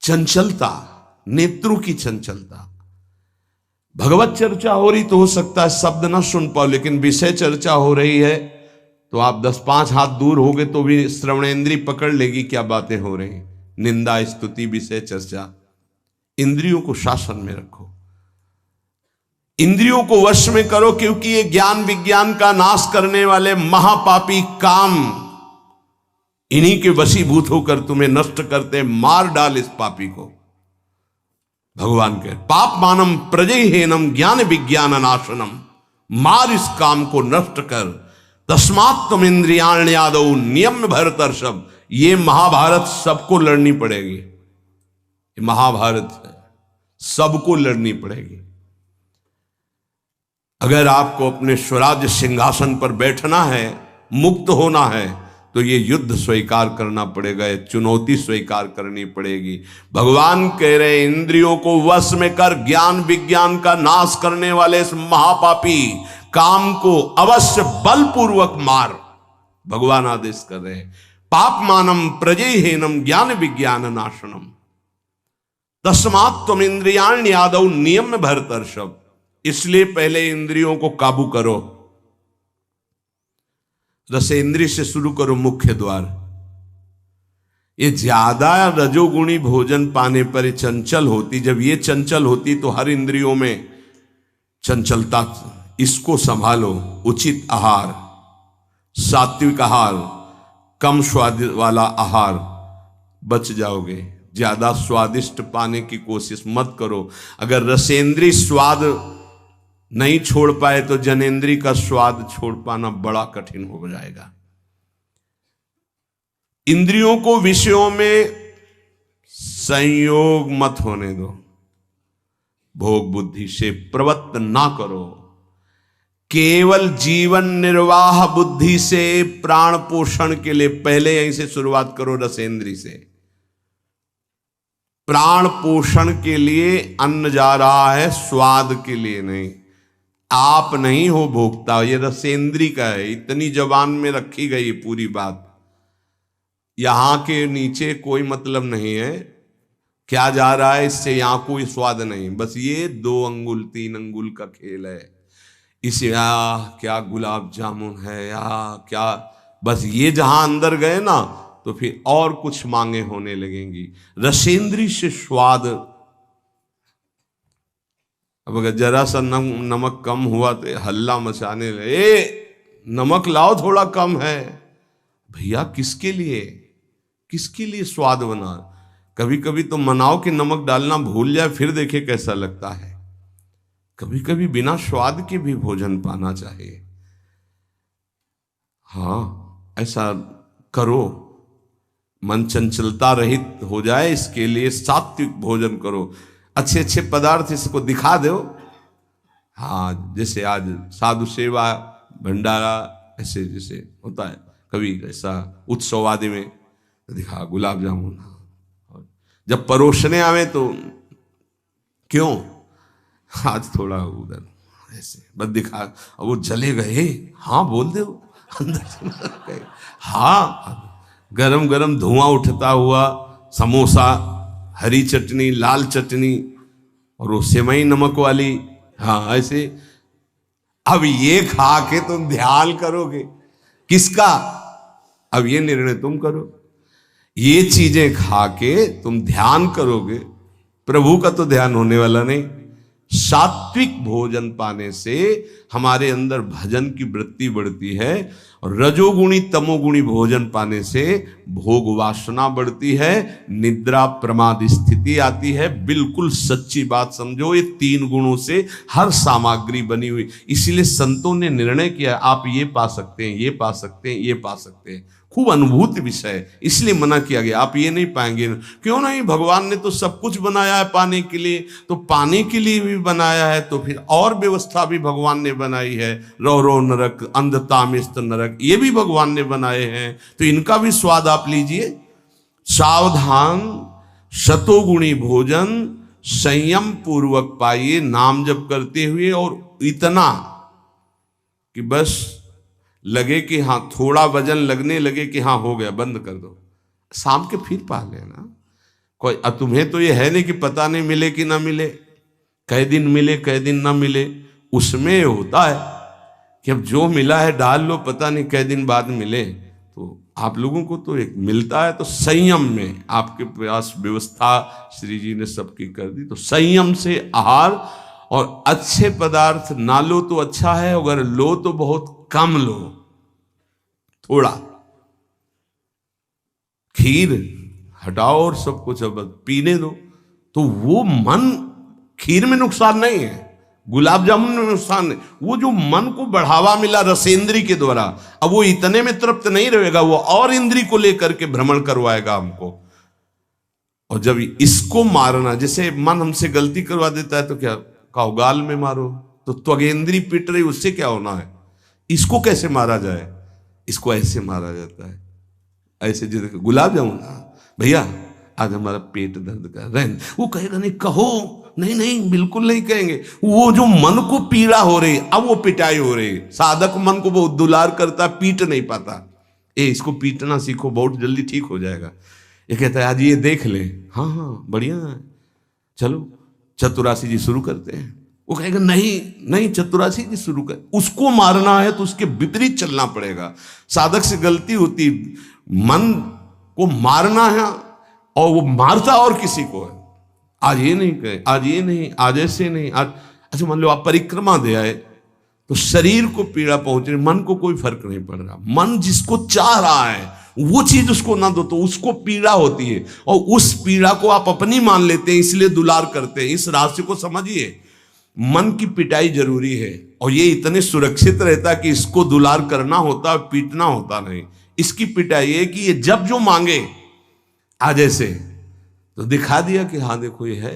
चंचलता, नेत्रों की चंचलता। भगवत चर्चा हो रही तो हो सकता है शब्द ना सुन पाओ, लेकिन विषय चर्चा हो रही है तो आप 10-5 हाथ दूर होगे तो भी श्रवणेंद्री पकड़ लेगी क्या बातें हो रही। निंदा, स्तुति, विषय चर्चा। इंद्रियों को शासन में रखो, इंद्रियों को वश में करो, क्योंकि ये ज्ञान विज्ञान का नाश करने वाले महापापी काम इन्हीं के वशीभूत होकर तुम्हें नष्ट करते। मार डाल इस पापी को। भगवान के पाप मानम प्रजयहीनम ज्ञान विज्ञान नाशनम, मार इस काम को नष्ट कर। तस्मात् तुम इंद्रियाण्यादौ नियम भरतर्षभ। ये महाभारत सबको लड़नी पड़ेगी, ये महाभारत है, सबको लड़नी पड़ेगी। अगर आपको अपने स्वराज्य सिंहासन पर बैठना है, मुक्त होना है, तो ये युद्ध स्वीकार करना पड़ेगा, ये चुनौती स्वीकार करनी पड़ेगी। भगवान कह रहे इंद्रियों को वश में कर, ज्ञान विज्ञान का नाश करने वाले इस महापापी काम को अवश्य बलपूर्वक मार। भगवान आदेश कर रहे हैं। पाप मानम प्रजयहीनम ज्ञान विज्ञान नाशनम, तस्मात् तुम इंद्रियाण्यादौ नियम भरतर्षभ। इसलिए पहले इंद्रियों को काबू करो। रसेंद्रिय से शुरू करो, मुख्य द्वार। ये ज्यादा रजोगुणी भोजन पाने पर ये चंचल होती। जब ये चंचल होती तो हर इंद्रियों में चंचलता। इसको संभालो। उचित आहार, सात्विक आहार, कम स्वाद वाला आहार, बच जाओगे। ज्यादा स्वादिष्ट पाने की कोशिश मत करो। अगर रसेंद्रीय स्वाद नहीं छोड़ पाए तो जनेंद्री का स्वाद छोड़ पाना बड़ा कठिन हो जाएगा। इंद्रियों को विषयों में संयोग मत होने दो। भोग बुद्धि से प्रवृत्त ना करो। केवल जीवन निर्वाह बुद्धि से प्राण पोषण के लिए पहले यहीं से शुरुआत करो। रसेंद्री से प्राण पोषण के लिए अन्न जा रहा है, स्वाद के लिए नहीं। आप नहीं हो भोक्ता, ये रसेंद्री का है। इतनी जबान में रखी गई पूरी बात। यहां के नीचे कोई मतलब नहीं है क्या जा रहा है, इससे यहां कोई स्वाद नहीं। बस ये 2 अंगुल 3 अंगुल का खेल है। इसे क्या गुलाब जामुन है या क्या, बस ये जहां अंदर गए ना तो फिर और कुछ मांगे होने लगेंगी। रसेंद्री से स्वाद। अब अगर जरा सा नमक कम हुआ तो हल्ला मचाने लगे, नमक लाओ थोड़ा कम है। भैया किसके लिए, किसके लिए स्वाद बना। कभी कभी तो मनाओ कि नमक डालना भूल जाए, फिर देखे कैसा लगता है। कभी कभी बिना स्वाद के भी भोजन पाना चाहिए। हाँ, ऐसा करो। मन चंचलता रहित हो जाए, इसके लिए सात्विक भोजन करो। अच्छे अच्छे पदार्थ इसको दिखा दो। हाँ, जैसे आज साधु सेवा भंडारा ऐसे जैसे होता है, कभी ऐसा उत्सव आदि में दिखा गुलाब जामुन। जब परोसने आवे तो क्यों आज थोड़ा उधर ऐसे बस दिखा, और वो जले गए। हाँ बोल दो अंदर। हाँ, गरम गरम धुआं उठता हुआ समोसा, हरी चटनी, लाल चटनी और वो सेवई नमक वाली। हाँ ऐसे। अब ये खा के तुम ध्यान करोगे किसका, अब ये निर्णय तुम करो। ये चीजें खा के तुम ध्यान करोगे, प्रभु का तो ध्यान होने वाला नहीं। सात्विक भोजन पाने से हमारे अंदर भजन की वृत्ति बढ़ती है, और रजोगुणी तमोगुणी भोजन पाने से भोग वासना बढ़ती है, निद्रा प्रमाद स्थिति आती है। बिल्कुल सच्ची बात समझो, ये 3 गुणों से हर सामग्री बनी हुई। इसीलिए संतों ने निर्णय किया आप ये पा सकते हैं, ये पा सकते हैं, ये पा सकते हैं। खूब अनुभूति विषय है, इसलिए मना किया गया। आप ये नहीं पाएंगे। क्यों नहीं, भगवान ने तो सब कुछ बनाया है पाने के लिए, तो पाने के लिए भी बनाया है, तो फिर और व्यवस्था भी भगवान ने बनाई है। रौ रौ नरक, अंधतामिस्त नरक, ये भी भगवान ने बनाए हैं, तो इनका भी स्वाद आप लीजिए। सावधान, शतोगुणी भोजन संयम पूर्वक पाइए, नाम जप करते हुए, और इतना कि बस लगे कि हाँ, थोड़ा वजन लगने लगे कि हाँ हो गया, बंद कर दो। शाम के फिर पा लेना, कोई तुम्हें तो ये है नहीं कि पता नहीं मिले कि ना मिले, कै दिन मिले कै दिन ना मिले। उसमें ये होता है कि अब जो मिला है डाल लो, पता नहीं कै दिन बाद मिले। तो आप लोगों को तो एक मिलता है तो संयम में, आपके पास व्यवस्था श्री जी ने सबकी कर दी, तो संयम से आहार, और अच्छे पदार्थ ना लो तो अच्छा है, अगर लो तो बहुत कम लो, थोड़ा। खीर हटाओ और सब कुछ अब पीने दो, तो वो मन, खीर में नुकसान नहीं है, गुलाब जामुन में नुकसान नहीं, वो जो मन को बढ़ावा मिला रसेंद्री के द्वारा, अब वो इतने में तृप्त नहीं रहेगा, वो और इंद्री को लेकर के भ्रमण करवाएगा हमको। और जब इसको मारना, जैसे मन हमसे गलती करवा देता है तो क्या कहो, गाल में मारो, तो त्वगेंद्री पिट रही, उससे क्या होना है। इसको कैसे मारा जाए, इसको ऐसे मारा जाता है, ऐसे। जैसे गुलाब जामुन, भैया आज हमारा पेट दर्द कर रहे हैं, वो कहेगा नहीं, कहो, नहीं नहीं बिल्कुल नहीं कहेंगे। वो जो मन को पीड़ा हो रही, अब वो पिटाई हो रही, साधक मन को बहुत दुलार करता, पीट नहीं पाता। इसको पीटना सीखो, बहुत जल्दी ठीक हो जाएगा। ये कहता है आज ये देख ले, हाँ हाँ बढ़िया है, चलो चतुरासी जी शुरू करते हैं। वो कहेगा नहीं नहीं चतुरासी जी शुरू कर। उसको मारना है तो उसके विपरीत चलना पड़ेगा। साधक से गलती होती, मन को मारना है और वो मारता और किसी को है। आज ये नहीं कहे, आज ये नहीं, आज ऐसे नहीं, आज अच्छा मान लो आप परिक्रमा दे आए तो शरीर को पीड़ा पहुंच रही, मन को कोई फर्क नहीं पड़ रहा। मन जिसको चाह रहा है वो चीज उसको ना दो तो उसको पीड़ा होती है, और उस पीड़ा को आप अपनी मान लेते हैं, इसलिए दुलार करते हैं। इस रहस्य को समझिए, मन की पिटाई जरूरी है, और ये इतने सुरक्षित रहता है कि इसको दुलार करना होता है, पीटना होता नहीं। इसकी पिटाई है कि ये जब जो मांगे आज ऐसे, तो दिखा दिया कि हाँ देखो ये है,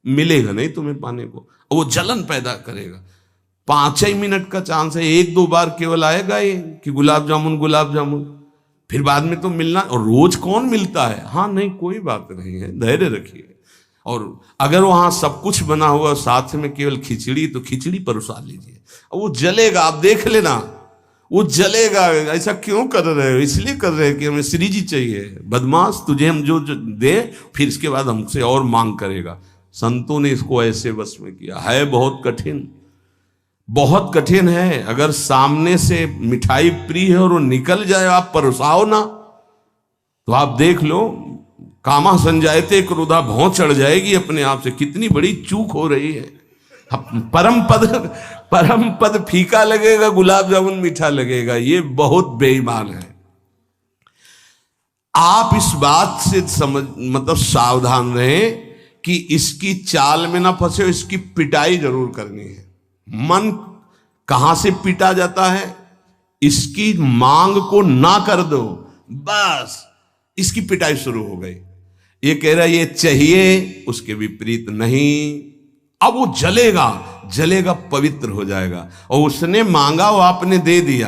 मिलेगा नहीं तुम्हें पाने को, और वो जलन पैदा करेगा। 5 ही मिनट का चांस है, 1-2 बार केवल आएगा ये कि गुलाब जामुन गुलाब जामुन, फिर बाद में तो मिलना। और रोज कौन मिलता है, हाँ नहीं कोई बात नहीं है, धैर्य रखिए। और अगर वहां सब कुछ बना हुआ साथ में केवल खिचड़ी, तो खिचड़ी परोसा लीजिए, और वो जलेगा, आप देख लेना वो जलेगा। ऐसा क्यों कर रहे हो, इसलिए कर रहे हैं कि हमें श्री जी चाहिए। बदमाश, तुझे हम जो दे, फिर इसके बाद हमसे और मांग करेगा। संतों ने इसको ऐसे बस में किया है। बहुत कठिन, बहुत कठिन है। अगर सामने से मिठाई प्रिय है और वो निकल जाए, आप परोसाओ ना, तो आप देख लो, कामा संजायते क्रोधा, भौं चढ़ जाएगी अपने आप से। कितनी बड़ी चूक हो रही है। परम पद फीका लगेगा, गुलाब जामुन मीठा लगेगा, ये बहुत बेईमान है। आप इस बात से समझ, मतलब सावधान रहें कि इसकी चाल में ना फंसे, इसकी पिटाई जरूर करनी है। मन कहां से पीटा जाता है, इसकी मांग को ना कर दो, बस इसकी पिटाई शुरू हो गई। ये कह रहा है ये चाहिए, उसके विपरीत नहीं। अब वो जलेगा, जलेगा, पवित्र हो जाएगा। और उसने मांगा, वो आपने दे दिया,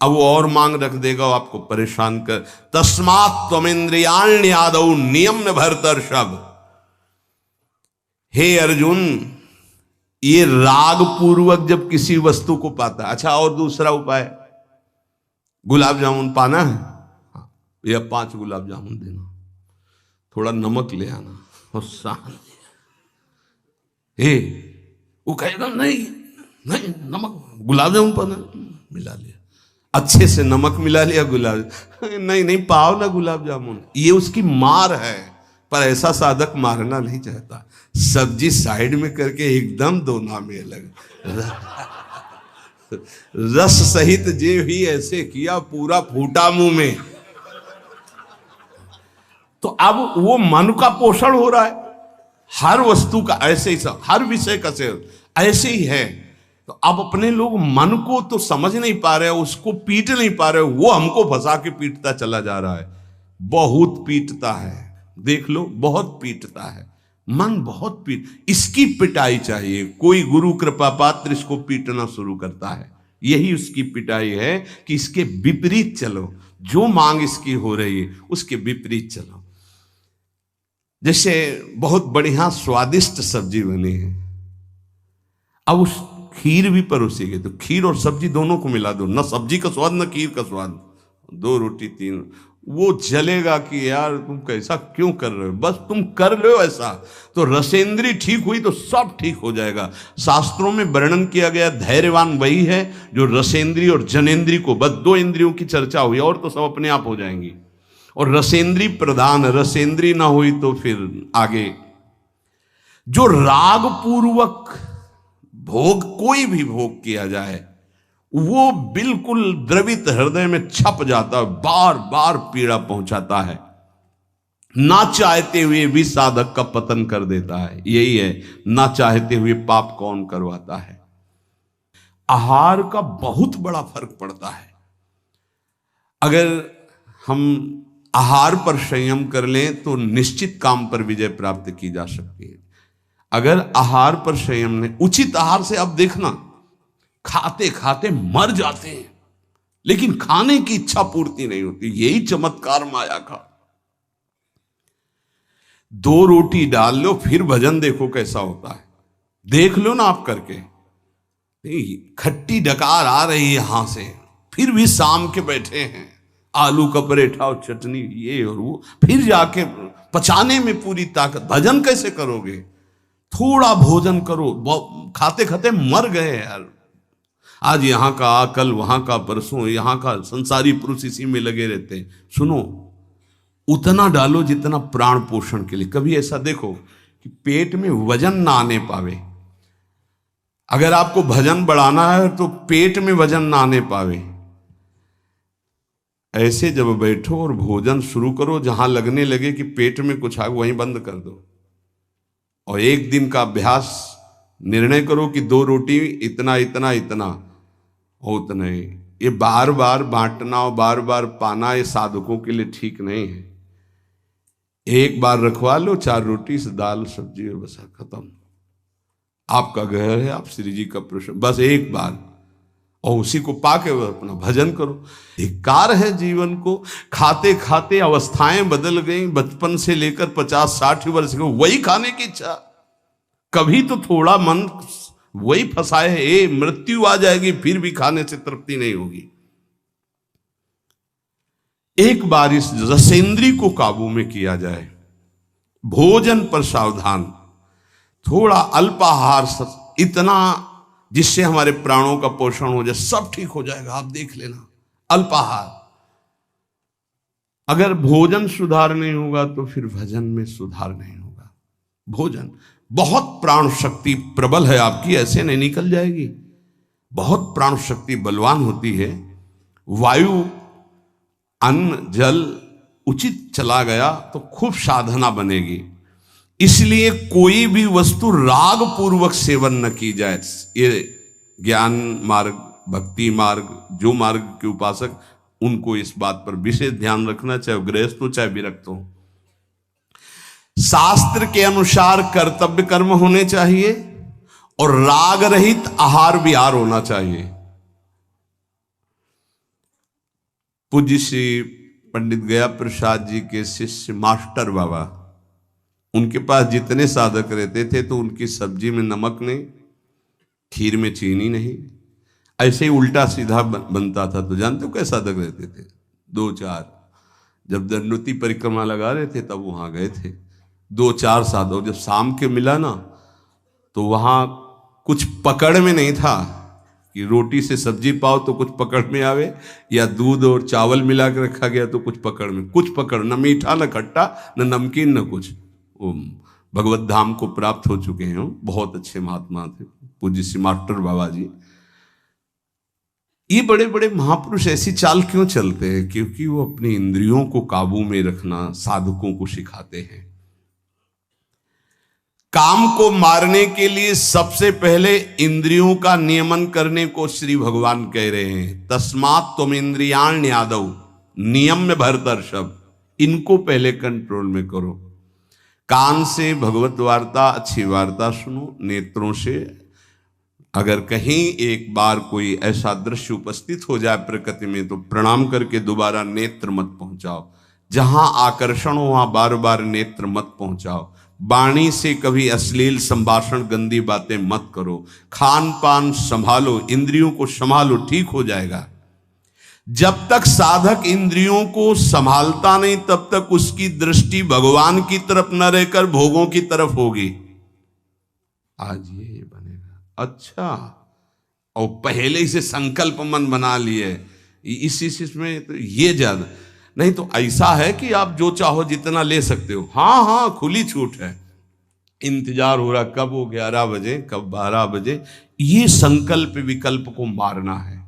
अब वो और मांग रख देगा, वो आपको परेशान कर। तस्मात् त्वमिन्द्रियाण्यादौ नियम्य भरतर्षभ। हे अर्जुन, ये राग पूर्वक जब किसी वस्तु को पाता। अच्छा, और दूसरा उपाय, गुलाब जामुन पाना है, या 5 गुलाब जामुन देना, थोड़ा नमक ले आना और शांत। वो कहेगा नहीं नहीं, नमक गुलाब जामुन पाना, मिला लिया, अच्छे से नमक मिला लिया, गुलाब नहीं नहीं पाओ ना गुलाब जामुन। ये उसकी मार है, पर ऐसा साधक मारना नहीं चाहता। सब्जी साइड में करके एकदम दोना में अलग रस सहित जे भी ऐसे किया, पूरा फूटा मुंह में। तो अब वो मन का पोषण हो रहा है। हर वस्तु का ऐसे ही, हर विषय का से ऐसे ही है। तो अब अपने लोग मन को तो समझ नहीं पा रहे, उसको पीट नहीं पा रहे, वो हमको फंसा के पीटता चला जा रहा है। बहुत पीटता है, देख लो, बहुत पीटता है मन, बहुत पीट। इसकी पिटाई चाहिए। कोई गुरु कृपा पात्र इसको पीटना शुरू करता है, यही उसकी पिटाई है कि इसके विपरीत चलो, जो मांग इसकी हो रही है उसके विपरीत चलो। जैसे बहुत बढ़िया स्वादिष्ट सब्जी बनी है, अब उस खीर भी परोसी गई, तो खीर और सब्जी दोनों को मिला दो, ना सब्जी का स्वाद ना खीर का स्वाद, 2 रोटी 3, वो जलेगा कि यार तुम कैसा क्यों कर रहे हो, बस तुम कर लो ऐसा, तो रसेंद्री ठीक हुई तो सब ठीक हो जाएगा। शास्त्रों में वर्णन किया गया धैर्यवान वही है जो रसेंद्री और जनेंद्री को, बस 2 इंद्रियों की चर्चा हुई और तो सब अपने आप हो जाएंगी। और रसेंद्री प्रधान, रसेंद्री ना हुई तो फिर आगे जो राग पूर्वक भोग, कोई भी भोग किया जाए वो बिल्कुल द्रवित हृदय में छप जाता है, बार बार पीड़ा पहुंचाता है, ना चाहते हुए भी साधक का पतन कर देता है। यही है, ना चाहते हुए पाप कौन करवाता है। आहार का बहुत बड़ा फर्क पड़ता है। अगर हम आहार पर संयम कर लें तो निश्चित काम पर विजय प्राप्त की जा सकती है। अगर आहार पर संयम नहीं, उचित आहार से अब देखना खाते खाते मर जाते हैं, लेकिन खाने की इच्छा पूर्ति नहीं होती। यही चमत्कार माया का। 2 रोटी डाल लो फिर भजन देखो कैसा होता है, देख लो ना आप करके। खट्टी डकार आ रही है यहां से, फिर भी शाम के बैठे हैं, आलू का पराठा और चटनी ये और वो, फिर जाके पचाने में पूरी ताकत। भजन कैसे करोगे? थोड़ा भोजन करो, खाते खाते मर गए यार। आज यहां का, कल वहां का, परसों यहां का, संसारी पुरुष इसी में लगे रहते हैं। सुनो, उतना डालो जितना प्राण पोषण के लिए। कभी ऐसा देखो कि पेट में वजन ना आने पावे। अगर आपको भजन बढ़ाना है तो पेट में वजन ना आने पावे। ऐसे जब बैठो और भोजन शुरू करो, जहां लगने लगे कि पेट में कुछ आ, वहीं बंद कर दो। और 1 दिन का अभ्यास, निर्णय करो कि 2 रोटी इतना इतना इतना और उतना ही। ये बार बार बांटना और बार बार पाना ये साधकों के लिए ठीक नहीं है। एक बार रखवा लो 4 रोटी से दाल सब्जी और बस खत्म। आपका घर है, आप श्री जी का प्रश्न, बस एक बार, और उसी को पाके अपना भजन करो। धिक्कार है जीवन को। खाते खाते अवस्थाएं बदल गई, बचपन से लेकर 50-60 वर्ष के वही खाने की इच्छा। कभी तो थोड़ा मन वही फंसाए है, मृत्यु आ जाएगी फिर भी खाने से तृप्ति नहीं होगी। एक बार इस रसेंद्री को काबू में किया जाए, भोजन पर सावधान, थोड़ा अल्पाहार, इतना जिससे हमारे प्राणों का पोषण हो जाए, सब ठीक हो जाएगा। आप देख लेना, अल्पाहार। अगर भोजन सुधार नहीं होगा तो फिर भजन में सुधार नहीं होगा। भोजन, बहुत प्राण शक्ति प्रबल है आपकी, ऐसे नहीं निकल जाएगी। बहुत प्राण शक्ति बलवान होती है। वायु, अन्न, जल उचित चला गया तो खूब साधना बनेगी। इसलिए कोई भी वस्तु राग पूर्वक सेवन न की जाए। ये ज्ञान मार्ग, भक्ति मार्ग, जो मार्ग के उपासक, उनको इस बात पर विशेष ध्यान रखना, चाहे गृहस्थ हो चाहे विरक्त हो। शास्त्र के अनुसार कर्तव्य कर्म होने चाहिए और राग रहित आहार विहार होना चाहिए। पूज्य श्री पंडित गया प्रसाद जी के शिष्य मास्टर बाबा, उनके पास जितने साधक रहते थे तो उनकी सब्जी में नमक नहीं, खीर में चीनी नहीं, ऐसे ही उल्टा सीधा बनता था। तो जानते हो कैसे साधक रहते थे? 2-4, जब दंडोती परिक्रमा लगा रहे थे तब वहां गए थे 2-4 साधक। जब शाम के मिला ना तो वहां कुछ पकड़ में नहीं था कि रोटी से सब्जी पाओ तो कुछ पकड़ में आवे, या दूध और चावल मिला के रखा गया तो कुछ पकड़ में, कुछ पकड़, न मीठा न खट्टा न नमकीन न कुछ। भगवत धाम को प्राप्त हो चुके हैं, बहुत अच्छे महात्मा थे पूज्य श्री मास्टर बाबा जी। ये बड़े बड़े महापुरुष ऐसी चाल क्यों चलते हैं? क्योंकि वो अपनी इंद्रियों को काबू में रखना साधकों को सिखाते हैं। काम को मारने के लिए सबसे पहले इंद्रियों का नियमन करने को श्री भगवान कह रहे हैं। तस्मात् त्वम इंद्रियाण् यादव नियम्य भरतर्षभ, इनको पहले कंट्रोल में करो। कान से भगवत वार्ता, अच्छी वार्ता सुनो। नेत्रों से अगर कहीं एक बार कोई ऐसा दृश्य उपस्थित हो जाए प्रकृति में तो प्रणाम करके दोबारा नेत्र मत पहुंचाओ। जहां आकर्षण हो वहां बार बार नेत्र मत पहुंचाओ। वाणी से कभी अश्लील संभाषण, गंदी बातें मत करो। खान पान संभालो, इंद्रियों को संभालो, ठीक हो जाएगा। जब तक साधक इंद्रियों को संभालता नहीं तब तक उसकी दृष्टि भगवान की तरफ न रहकर भोगों की तरफ होगी। आज ये बनेगा अच्छा, और पहले ही से संकल्प मन बना लिए इस में तो ये ज्यादा नहीं तो ऐसा है कि आप जो चाहो जितना ले सकते हो। हाँ हाँ, खुली छूट है। इंतजार हो रहा कब वो 11 बजे कब 12 बजे, ये संकल्प विकल्प को मारना है।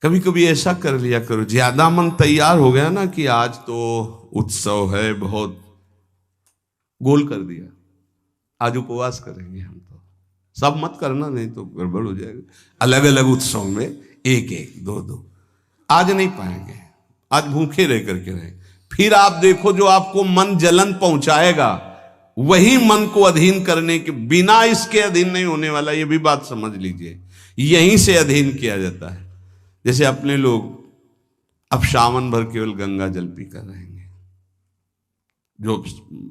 कभी कभी ऐसा कर लिया करो, ज्यादा मन तैयार हो गया ना कि आज तो उत्सव है, बहुत गोल कर दिया, आज उपवास करेंगे हम, तो सब मत करना नहीं तो गड़बड़ हो जाएगा। अलग अलग उत्सव में एक एक दो दो, आज नहीं पाएंगे, आज भूखे रह करके रहे। फिर आप देखो जो आपको मन जलन पहुंचाएगा वही मन को अधीन करने के बिना इसके अधीन नहीं होने वाला, ये भी बात समझ लीजिए। यहीं से अधीन किया जाता है। जैसे अपने लोग अब सावन भर केवल गंगा जल पीकर रहेंगे, जो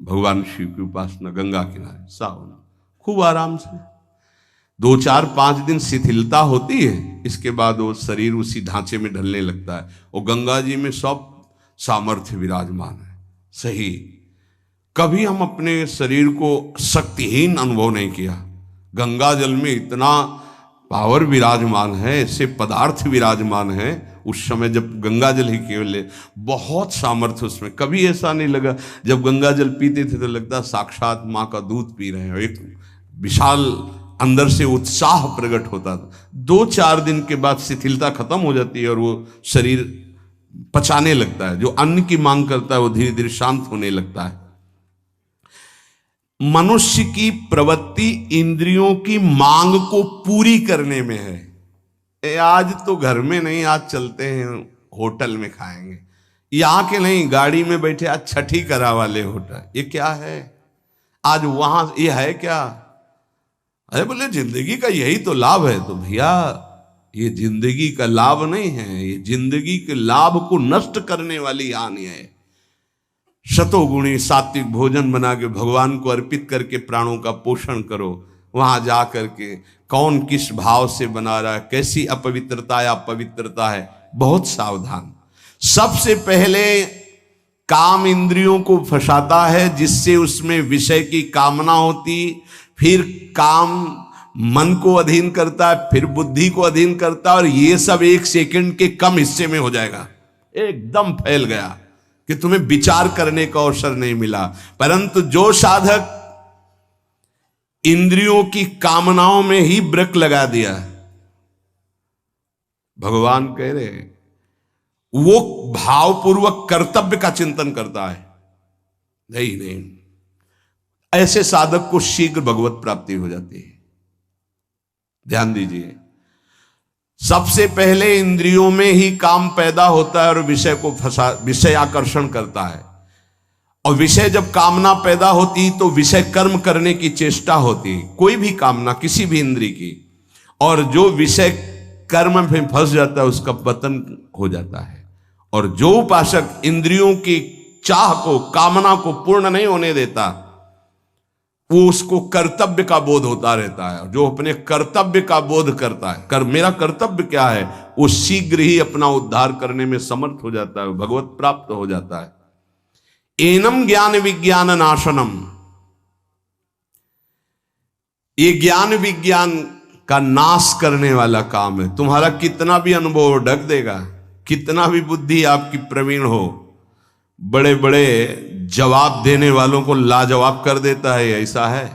भगवान शिव की उपासना गंगा किनारे सावन खूब आराम से 2 4 5 दिन शिथिलता होती है, इसके बाद वो शरीर उसी ढांचे में ढलने लगता है और गंगा जी में सब सामर्थ्य विराजमान है। सही, कभी हम अपने शरीर को शक्तिहीन अनुभव नहीं किया। गंगा जल में इतना पावर विराजमान है, ऐसे पदार्थ विराजमान है। उस समय जब गंगा जल ही केवल बहुत सामर्थ्य उसमें, कभी ऐसा नहीं लगा। जब गंगा जल पीते थे तो लगता साक्षात माँ का दूध पी रहे हैं, एक विशाल अंदर से उत्साह प्रकट होता था। 2 4 दिन के बाद शिथिलता खत्म हो जाती है और वो शरीर पचाने लगता है, जो अन्न की मांग करता है वो धीरे धीरे शांत होने लगता है। मनुष्य की प्रवृत्ति इंद्रियों की मांग को पूरी करने में है। आज तो घर में नहीं, आज चलते हैं होटल में खाएंगे, यहाँ के नहीं, गाड़ी में बैठे आज छठी करा वाले होटल, ये क्या है आज वहां, ये है क्या? अरे बोले जिंदगी का यही तो लाभ है। तो भैया ये जिंदगी का लाभ नहीं है, ये जिंदगी के लाभ को नष्ट करने वाली हानि है। शतोगुणी सात्विक भोजन बना के भगवान को अर्पित करके प्राणों का पोषण करो। वहां जा करके कौन किस भाव से बना रहा है, कैसी अपवित्रता या पवित्रता है, बहुत सावधान। सबसे पहले काम इंद्रियों को फंसाता है, जिससे उसमें विषय की कामना होती, फिर काम मन को अधीन करता है, फिर बुद्धि को अधीन करता है, और ये सब 1 सेकंड के कम हिस्से में हो जाएगा। एकदम फैल गया कि तुम्हें विचार करने का अवसर नहीं मिला। परंतु जो साधक इंद्रियों की कामनाओं में ही ब्रेक लगा दिया, भगवान कह रहे वो भावपूर्वक कर्तव्य का चिंतन करता है, नहीं, ऐसे साधक को शीघ्र भगवत प्राप्ति हो जाती है। ध्यान दीजिए, सबसे पहले इंद्रियों में ही काम पैदा होता है और विषय आकर्षण करता है। और विषय जब कामना पैदा होती तो विषय कर्म करने की चेष्टा होती, कोई भी कामना किसी भी इंद्रिय की, और जो विषय कर्म में फंस जाता है उसका पतन हो जाता है। और जो उपासक इंद्रियों की चाह को, कामना को पूर्ण नहीं होने देता, वो उसको कर्तव्य का बोध होता रहता है। जो अपने कर्तव्य का बोध करता है, मेरा कर्तव्य क्या है, वो शीघ्र ही अपना उद्धार करने में समर्थ हो जाता है, भगवत प्राप्त हो जाता है। एनम ज्ञान विज्ञान नाशनम, ये ज्ञान विज्ञान का नाश करने वाला काम है। तुम्हारा कितना भी अनुभव ढक देगा, कितना भी बुद्धि आपकी प्रवीण हो, बड़े बड़े जवाब देने वालों को लाजवाब कर देता है। ऐसा है,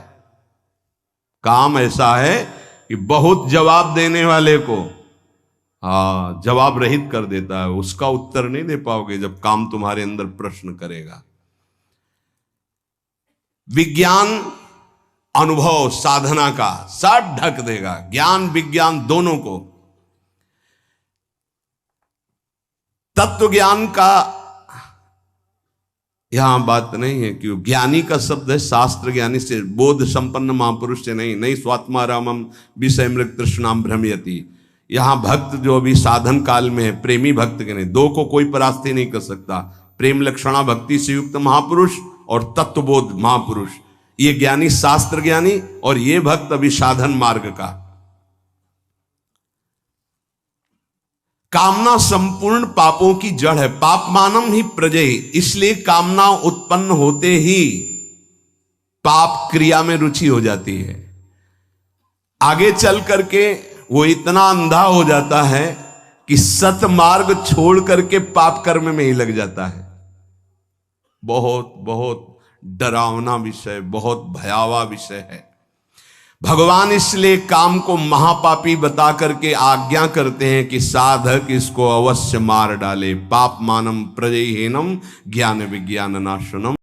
काम ऐसा है कि बहुत जवाब देने वाले को जवाब रहित कर देता है। उसका उत्तर नहीं दे पाओगे जब काम तुम्हारे अंदर प्रश्न करेगा। विज्ञान अनुभव साधना का सब ढक देगा, ज्ञान विज्ञान दोनों को। तत्व ज्ञान का यहां बात नहीं है कि ज्ञानी का शब्द है शास्त्र ज्ञानी से, बोध संपन्न महापुरुष से नहीं स्वात्मा रामम विषय मृग तृष्णाम भ्रमयति। यहां भक्त जो अभी साधन काल में है, प्रेमी भक्त के नहीं, दो को कोई परास्ती नहीं कर सकता। प्रेम लक्षणा भक्ति से युक्त महापुरुष और तत्वबोध महापुरुष, ये ज्ञानी शास्त्र ज्ञानी, और ये भक्त अभी साधन मार्ग का। कामना संपूर्ण पापों की जड़ है। पाप मानम ही प्रजय, इसलिए कामना उत्पन्न होते ही पाप क्रिया में रुचि हो जाती है। आगे चल करके वो इतना अंधा हो जाता है कि सतमार्ग छोड़ करके पाप कर्म में ही लग जाता है। बहुत बहुत डरावना विषय, बहुत भयावह विषय है। भगवान इसलिए काम को महापापी बता करके आज्ञा करते हैं कि साधक इसको अवश्य मार डाले। पाप मानम प्रजयहीनम ज्ञान विज्ञान नाशनम।